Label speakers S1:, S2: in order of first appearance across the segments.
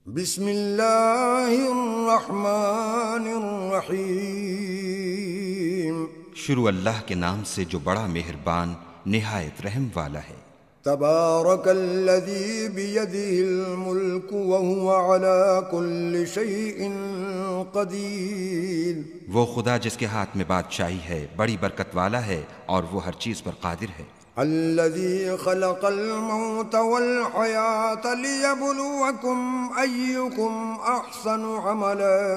S1: بسم اللہ الرحمن الرحیم۔
S2: شروع اللہ کے نام سے جو بڑا مہربان نہایت رحم والا ہے۔
S1: تبارک الذی بیدہ الملک وہو علی کل شیء قدیر۔
S2: وہ خدا جس کے ہاتھ میں بادشاہی ہے بڑی برکت والا ہے اور وہ ہر چیز پر قادر ہے۔
S1: الذی خلق الموت والحیاة لیبلوکم ایکم احسن عملا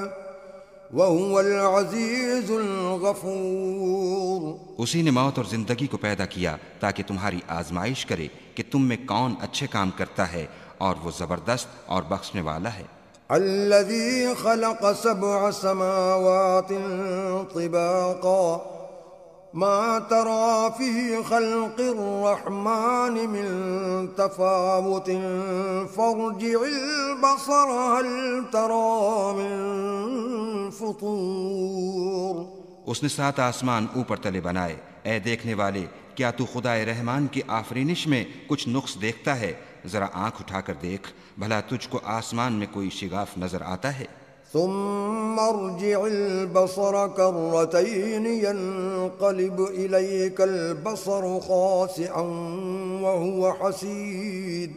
S1: وہو العزیز الغفور۔
S2: اسی نے موت اور زندگی کو پیدا کیا تاکہ تمہاری آزمائش کرے کہ تم میں کون اچھے کام کرتا ہے، اور وہ زبردست اور بخشنے والا ہے۔
S1: الذی خلق سبع سماوات طباقا ما ترى في خلق الرحمن من تفاوت فارجع البصر هل ترى من فطور۔
S2: اس نے 7 آسمان اوپر تلے بنائے، اے دیکھنے والے کیا تو خدائے رحمان کی آفرینش میں کچھ نقص دیکھتا ہے؟ ذرا آنکھ اٹھا کر دیکھ، بھلا تجھ کو آسمان میں کوئی شگاف نظر آتا ہے؟
S1: ثم ارجع البصر كرتين ينقلب إليك البصر خاسئا وهو حسير۔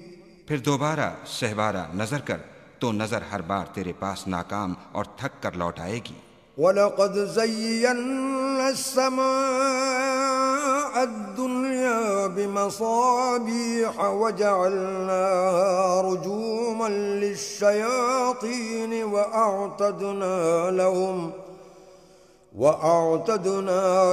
S2: پھر دوبارہ سہبارہ نظر کر تو نظر ہر بار تیرے پاس ناکام اور تھک کر لوٹ آئے گی۔
S1: وَلَقَدْ زَيَّنَّا السَّمَاءَ الدُّنْيَا بِمَصَابِيحَ وَجَعَلْنَاهَا رُجُومًا لِلشَّيَاطِينِ وَأَعْتَدْنَا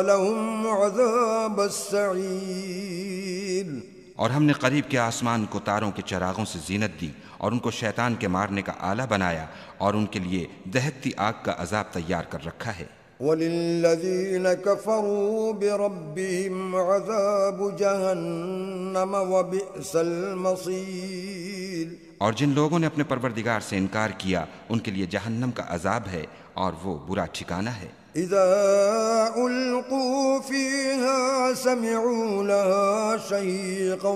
S1: لَهُمْ عَذَابَ السَّعِيرِ۔
S2: اور ہم نے قریب کے آسمان کو تاروں کے چراغوں سے زینت دی اور ان کو شیطان کے مارنے کا آلہ بنایا، اور ان کے لیے دہکتی آگ کا عذاب تیار کر رکھا ہے۔
S1: وَلِلَّذِينَ كَفَرُوا بِرَبِّهِمْ عَذَابُ جَهَنَّمَ وَبِئْسَ الْمَصِيرُ۔
S2: اور جن لوگوں نے اپنے پروردگار سے انکار کیا ان کے لیے جہنم کا عذاب ہے اور وہ برا ٹھکانہ ہے۔
S1: اذا القوا فيها سمعوا لها شهيقا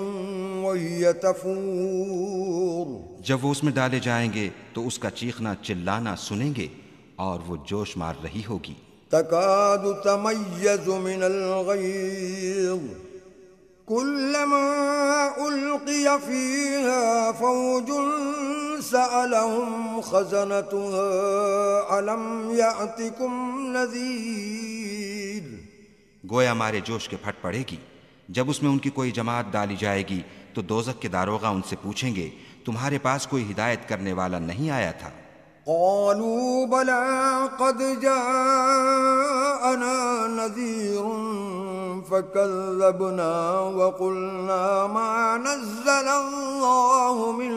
S1: وهي تفور۔
S2: جب وہ اس میں ڈالے جائیں گے تو اس کا چیخنا چلانا سنیں گے اور وہ جوش مار رہی ہوگی۔
S1: تكاد تميز من الغيظ كلما ألقي فيها فوج سألهم خزنتها ألم يأتكم نذير۔
S2: گویا مارے جوش کے پھٹ پڑے گی۔ جب اس میں ان کی کوئی جماعت ڈالی جائے گی تو دوزخ کے داروغہ ان سے پوچھیں گے تمہارے پاس کوئی ہدایت کرنے والا نہیں آیا تھا؟
S1: قالوا بلى قد جاءنا نذير فكذبنا وقلنا ما نزل الله من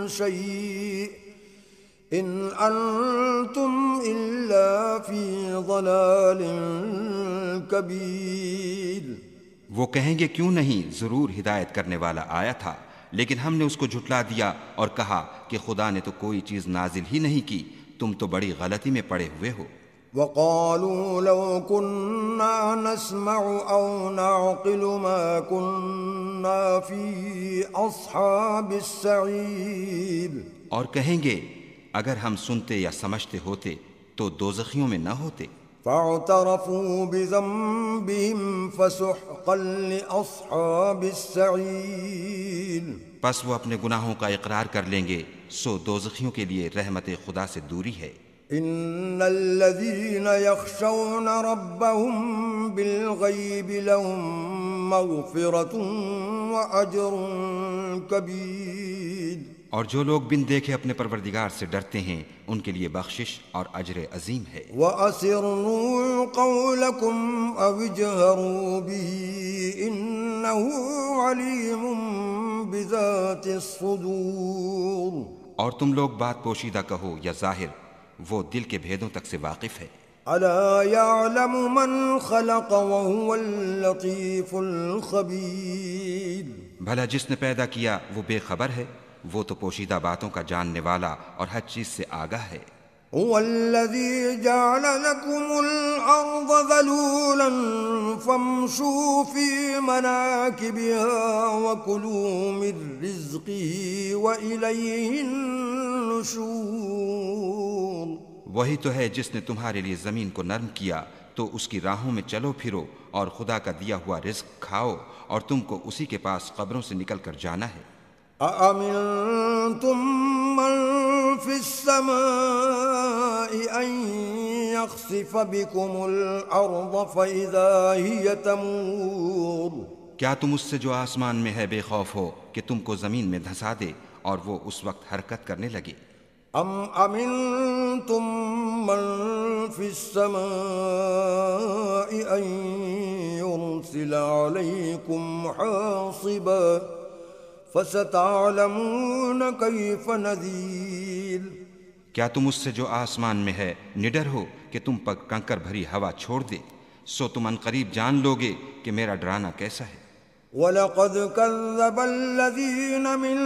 S1: شيء إن أنتم إلا في ضلال كبير۔
S2: وہ کہیں گے کیوں نہیں، ضرور ہدایت کرنے والا آیا تھا، لیکن ہم نے اس کو جھٹلا دیا اور کہا کہ خدا نے تو کوئی چیز نازل ہی نہیں کی، تم تو بڑی غلطی میں پڑے ہوئے ہو۔
S1: وقالوا لو كنا نسمع أو نعقل ما كنا في أصحاب السعير۔
S2: اور کہیں گے اگر ہم سنتے یا سمجھتے ہوتے تو دوزخیوں میں نہ ہوتے۔
S1: فاعترفوا بذنبهم فسحقا لأصحاب السعير۔
S2: پس وہ اپنے گناہوں کا اقرار کر لیں گے، سو دوزخیوں کے لیے رحمت خدا سے دوری ہے۔
S1: ان الذين يخشون ربهم بالغيب لهم مغفرة وأجر كبير۔
S2: اور جو لوگ بن دیکھے اپنے پروردگار سے ڈرتے ہیں ان کے لیے بخشش اور اجر عظیم ہے۔
S1: وَأَسِرُّوا قَوْلَكُمْ أَوِ اجْهَرُوا بِهِ إِنَّهُ عَلِيمٌ بِذَاتِ الصُّدُورِ۔
S2: اور تم لوگ بات پوشیدہ کہو یا ظاہر، وہ دل کے بھیدوں تک سے واقف ہے۔
S1: أَلَا يَعْلَمُ مَنْ خَلَقَ وَهُوَ اللَّطِيفُ الْخَبِيرُ۔
S2: بھلا جس نے پیدا کیا وہ بے خبر ہے، وہ تو پوشیدہ باتوں کا جاننے والا اور ہر چیز سے آگاہ ہے۔
S1: هو الذي جعل لكم الأرض ذلولا فامشوا في مناكبها وكلوا من رزقه وإليه النشور۔
S2: وہی تو ہے جس نے تمہارے لیے زمین کو نرم کیا تو اس کی راہوں میں چلو پھرو اور خدا کا دیا ہوا رزق کھاؤ اور تم کو اسی کے پاس قبروں سے نکل کر جانا ہے۔
S1: أأمنتم من في السماء أن يخسف بكم الأرض فإذا هي تمور
S2: کیا تم اس سے جو آسمان میں ہے بے خوف ہو کہ تم کو زمین میں دھسا دے اور وہ اس وقت حرکت کرنے لگے؟
S1: أم أمنتم من في السماء أن يرسل عليكم حاصبا فستعلمون كيف نذير
S2: کیا تم اس سے جو آسمان میں ہے نڈر ہو کہ تم پر کنکر بھری ہوا چھوڑ دے؟ سو تم عنقریب جان لوگے کہ میرا ڈرانا کیسا ہے۔
S1: وَلَقَدْ كَذَّبَ الَّذِينَ مِن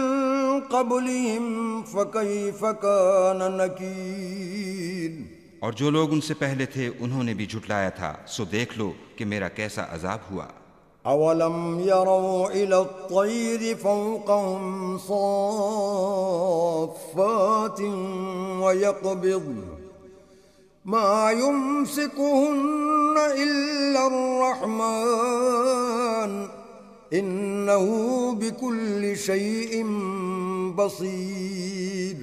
S1: قَبْلِهِمْ فَكَيْفَ كَانَ نَكِيرِ
S2: اور جو لوگ ان سے پہلے تھے انہوں نے بھی جھٹلایا تھا، سو دیکھ لو کہ میرا کیسا عذاب ہوا۔
S1: أَوَلَمْ يَرَوْا إِلَى الطَّيْرِ فَوْقَهُمْ صَافَّاتٍ وَيَقْبِضْنَ مَا يُمْسِكُهُنَّ إِلَّا الرَّحْمَنُ إِنَّهُ بِكُلِّ شَيْءٍ بَصِيرٌ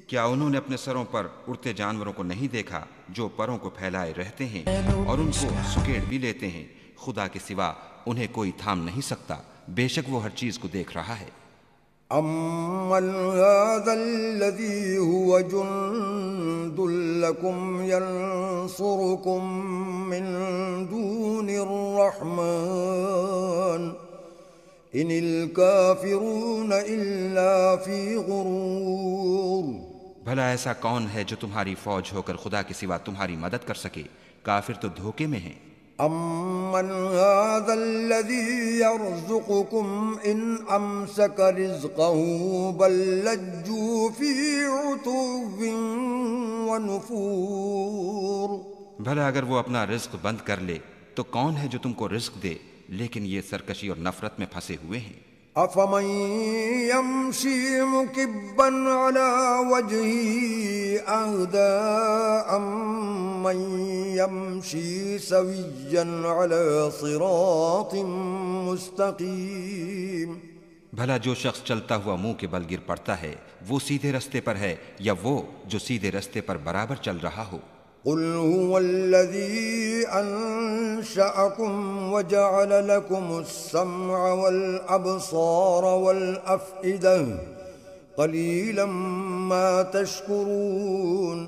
S2: کیا انہوں نے اپنے سروں پر اڑتے جانوروں کو نہیں دیکھا جو پروں کو پھیلائے رہتے ہیں اور ان کو سکیڑ بھی لیتے ہیں؟ خدا کے سوا انہیں کوئی تھام نہیں سکتا، بے شک وہ ہر چیز کو دیکھ رہا ہے۔
S1: أَمَّنْ هَذَا الَّذِي هُوَ جُنْدٌ لَكُمْ يَنْصُرُكُمْ مِنْ دُونِ الرَّحْمَنِ إِنِ الْكَافِرُونَ إِلَّا فِي غُرُورٍ
S2: بھلا ایسا کون ہے جو تمہاری فوج ہو کر خدا کے سوا تمہاری مدد کر سکے؟ کافر تو دھوکے میں ہیں۔
S1: أَمَّنْ هَذَا الَّذِي يَرْزُقُكُمْ إِنْ أَمْسَكَ رِزْقَهُ بَلْ لَجُّوا فِي عُتُوٍّ وَنُفُورٍ
S2: بھلا اگر وہ اپنا رزق بند کر لے تو کون ہے جو تم کو رزق دے؟ لیکن یہ سرکشی اور نفرت میں پھنسے ہوئے ہیں۔
S1: أَفَمَن يَمْشِي مُكِبًّا عَلَى وَجْهِهِ أَهْدَىٰ أَمَّن يَمْشِي سَوِيًّا عَلَى صِرَاطٍ مُّسْتَقِيمٍ
S2: بھلا جو شخص چلتا ہوا منہ کے بل گر پڑتا ہے وہ سیدھے رستے پر ہے یا وہ جو سیدھے رستے پر برابر چل رہا ہو؟
S1: قُلْ هُوَ الَّذِي أَنشَأَكُمْ وَجَعَلَ لَكُمُ السَّمْعَ وَالْأَبْصَارَ وَالْأَفْئِدَةَ قَلِيلًا مَا تَشْكُرُونَ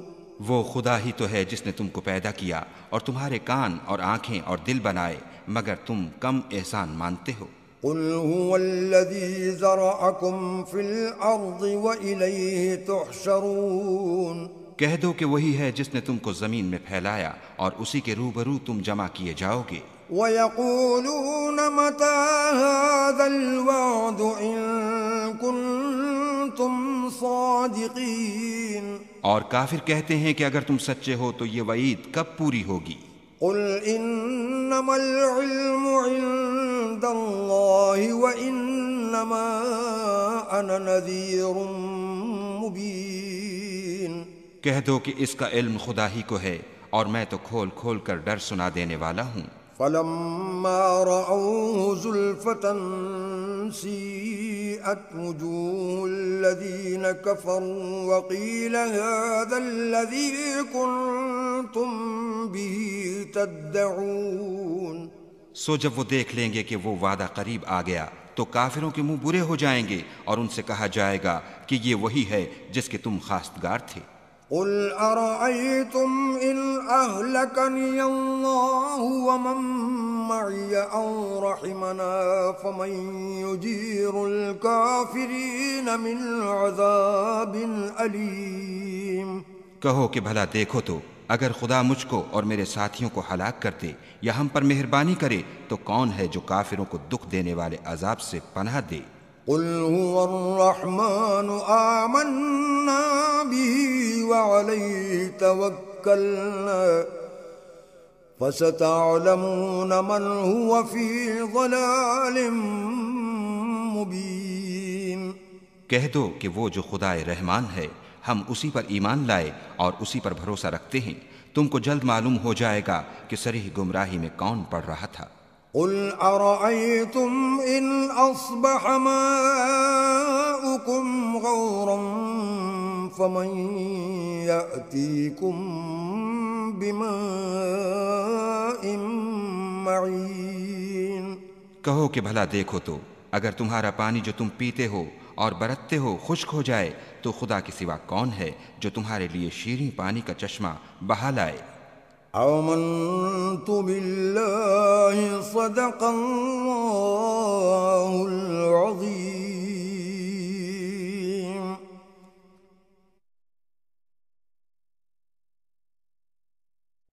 S2: وہ خدا ہی تو ہے جس نے تم کو پیدا کیا اور تمہارے کان اور آنکھیں اور دل بنائے، مگر تم کم احسان مانتے ہو۔
S1: قُلْ هُوَ الَّذِي ذَرَأَكُمْ فِي الْأَرْضِ وَإِلَيْهِ تُحْشَرُونَ
S2: کہہ دو کہ وہی ہے جس نے تم کو زمین میں پھیلایا اور اسی کے روبرو تم جمع کیے جاؤ گے۔
S1: وَيَقُولُونَ مَتَىٰ هَٰذَا الْوَعْدُ إِن كُنتُمْ صَادِقِينَ
S2: اور کافر کہتے ہیں کہ اگر تم سچے ہو تو یہ وعید کب پوری ہوگی؟
S1: قُلْ إِنَّمَا الْعِلْمُ عِندَ اللَّهِ وَإِنَّمَا أَنَا نَذِيرٌ مُّبِينٌ
S2: کہہ دو کہ اس کا علم خدا ہی کو ہے اور میں تو کھول کھول کر ڈر سنا دینے والا ہوں۔
S1: فَلَمَّا رَأَوْهُ زُلْفَةً سِيئَتْ وُجُوهُ الَّذِينَ كَفَرُوا وَقِيلَ هَٰذَا الَّذِي كُنتُم بِهِ تَدَّعُونَ
S2: سو جب وہ دیکھ لیں گے کہ وہ وعدہ قریب آ گیا تو کافروں کے منہ برے ہو جائیں گے اور ان سے کہا جائے گا کہ یہ وہی ہے جس کے تم خواستگار تھے۔
S1: قُلْ أَرَأَيْتُمْ إِنْ أَهْلَكَنِيَ اللَّهُ وَمَن مَّعِيَ أَوْ رَحِمَنَا فَمَن يُجِيرُ الْكَافِرِينَ مِنْ عَذَابٍ أَلِيمٍ
S2: کہو کہ بھلا دیکھو تو اگر خدا مجھ کو اور میرے ساتھیوں کو ہلاک کر دے یا ہم پر مہربانی کرے تو کون ہے جو کافروں کو دکھ دینے والے عذاب سے پناہ دے؟
S1: قُلْ هُوَ الرَّحْمَنُ آمَنَّا بِهِ وَعَلَيْهِ تَوَكَّلْنَا فَسَتَعْلَمُونَ مَنْ هُوَ فِي ضَلَالٍ مُّبِينٍ
S2: کہہ دو کہ وہ جو خدائے رحمان ہے ہم اسی پر ایمان لائے اور اسی پر بھروسہ رکھتے ہیں، تم کو جلد معلوم ہو جائے گا کہ صریح گمراہی میں کون پڑ رہا تھا۔
S1: قل أرأيتم إن أصبح ماؤكم غورا فمن يأتيكم بماء معين۔
S2: کہو کہ بھلا دیکھو تو اگر تمہارا پانی جو تم پیتے ہو اور برتتے ہو خشک ہو جائے تو خدا کے سوا کون ہے جو تمہارے لیے شیریں پانی کا چشمہ بہا لائے۔
S1: آمنت بالله صدق الله العظيم۔